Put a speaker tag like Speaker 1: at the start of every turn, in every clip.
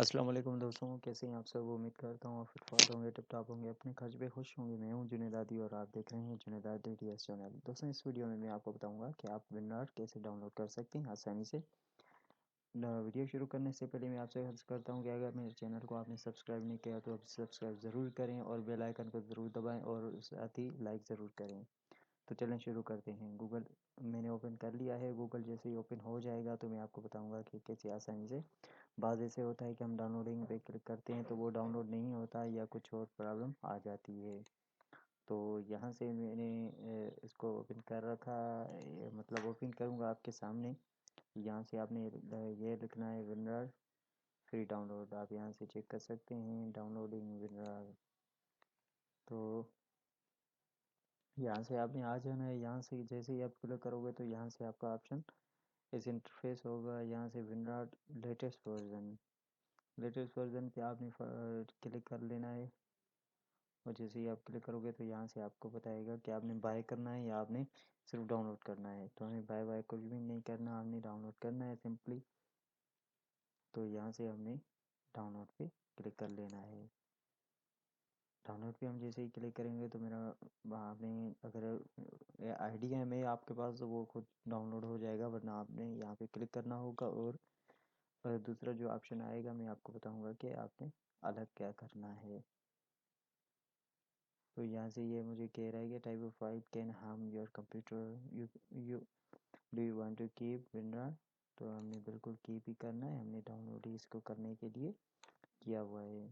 Speaker 1: अस्सलाम वालेकुम दोस्तों, कैसे हैं आप सब। उम्मीद करता हूँ आप फिट होंगे, टिप टॉप होंगे, अपने खर्च पे खुश होंगे। मैं हूँ जुनैद आदी और आप देख रहे हैं जुनैद आदी टीएस चैनल। दोस्तों, इस वीडियो में मैं आपको बताऊंगा कि आप विनर कैसे डाउनलोड कर सकते हैं आसानी से। वीडियो शुरू करने से पहले मैं आपसे अर्ज़ करता हूँ कि अगर मेरे चैनल को आपने सब्सक्राइब नहीं किया तो आप सब्सक्राइब ज़रूर करें और बेल आइकन को ज़रूर दबाएँ और साथ ही लाइक ज़रूर करें। तो चलें शुरू करते हैं। गूगल मैंने ओपन कर लिया है। गूगल जैसे ही ओपन हो जाएगा तो मैं आपको बताऊंगा कि कैसे आसानी से। बाज़ ऐसे होता है कि हम डाउनलोडिंग पे क्लिक करते हैं तो वो डाउनलोड नहीं होता या कुछ और प्रॉब्लम आ जाती है। तो यहाँ से मैंने इसको ओपन कर रखा मतलब ओपन करूँगा आपके सामने। यहाँ से आपने ये लिखना है विनर फ्री डाउनलोड। आप यहाँ से चेक कर सकते हैं डाउनलोडिंग विनर। तो यहाँ से आपने आ जाना है। यहाँ से जैसे ही आप क्लिक करोगे तो यहाँ से आपका ऑप्शन इस इंटरफेस होगा। यहाँ से विनर लेटेस्ट वर्जन पे आपने क्लिक कर लेना है और जैसे ही आप क्लिक करोगे तो यहाँ से आपको बताएगा कि आपने बाय करना है या आपने सिर्फ डाउनलोड करना है। तो हमें बाय कुछ भी नहीं करना, हमने डाउनलोड करना है सिंपली। तो यहाँ से हमने डाउनलोड पे क्लिक कर लेना है। डाउनलोड पे हम जैसे ही क्लिक करेंगे तो मेरा आपने अगर आईडी है में आपके पास तो वो खुद डाउनलोड हो जाएगा, वरना आपने यहाँ पे क्लिक करना होगा। और दूसरा जो ऑप्शन आएगा मैं आपको बताऊंगा कि आपने अलग क्या करना है। तो यहाँ से ये मुझे कह रहा है कि type of file can harm your computer, you you do you want to keep winner. तो हमने बिल्कुल कीप ही करना है, हमने डाउनलोड ही इसको करने के लिए किया हुआ है।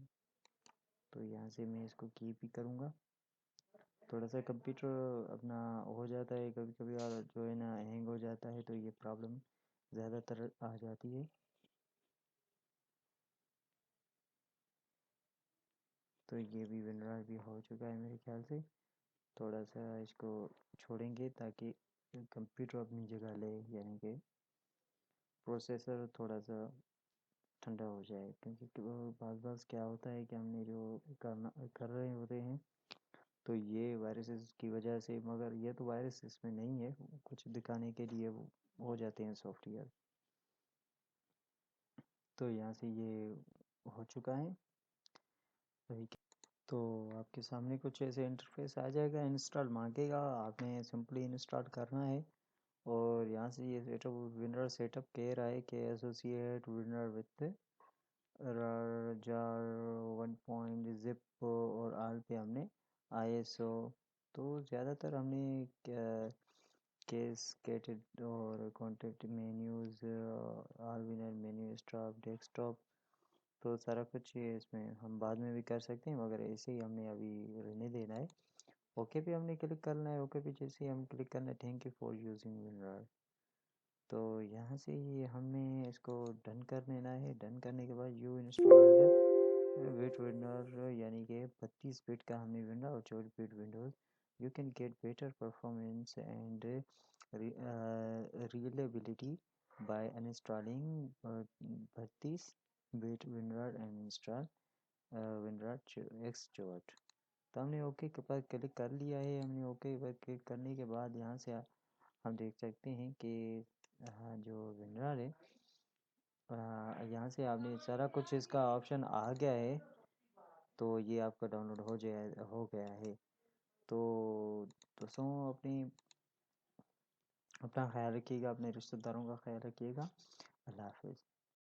Speaker 1: तो यहाँ से मैं इसको कीप ही करूँगा। थोड़ा सा कंप्यूटर अपना हो जाता है कभी कभी और जो है ना हैंग हो जाता है, तो ये प्रॉब्लम ज़्यादातर आ जाती है। तो ये भी विनर भी हो चुका है मेरे ख्याल से। थोड़ा सा इसको छोड़ेंगे ताकि कंप्यूटर अपनी जगह ले, यानी कि प्रोसेसर थोड़ा सा ठंडा हो जाए। क्योंकि बाज़ क्या होता है कि हमने जो कर रहे होते हैं तो ये वायरसेस की वजह से, मगर ये तो वायरस इसमें नहीं है, कुछ दिखाने के लिए वो हो जाते हैं सॉफ्टवेयर। तो यहाँ से ये हो चुका है। तो आपके सामने कुछ ऐसे इंटरफेस आ जाएगा, इंस्टॉल मांगेगा, आपने सिंपली इंस्टॉल करना है। और यहाँ से ये सेटअप विनर सेटअप कह रहा है कि associate winner with jar 1 point zip और आल पे हमने ISO। तो ज़्यादातर हमने केसकेटेड और कॉन्टेक्ट मेन्यूज़, आल विनर मेन्यू, स्टॉप, डेस्कटॉप, तो सारा कुछ ये इसमें हम बाद में भी कर सकते हैं, मगर ऐसे ही हमने अभी रहने देना है। ओके पे हमने क्लिक करना है। ओके पे जैसे ही हम क्लिक करना है, thank you for using winner. तो यहाँ से ये हमें इसको डन कर देना है। डन करने के बाद यू इंस्टॉल्ड वेट विंडोज, यानी कि 32 बिट का हमने विंडो और 24 bit Windows. You can get better performance and reliability by uninstalling 32 bit Windows and install Windows एक्सजॉट। तो हमने ओके के पास क्लिक कर लिया है। हमने ओके पर क्लिक करने के बाद यहाँ से हम देख सकते हैं कि जो विनर है, यहाँ से आपने सारा कुछ इसका ऑप्शन आ गया है। तो ये आपका डाउनलोड हो गया है। तो दोस्तों, अपना ख्याल रखिएगा, अपने रिश्तेदारों का ख्याल रखिएगा। अल्लाह हाफिज़।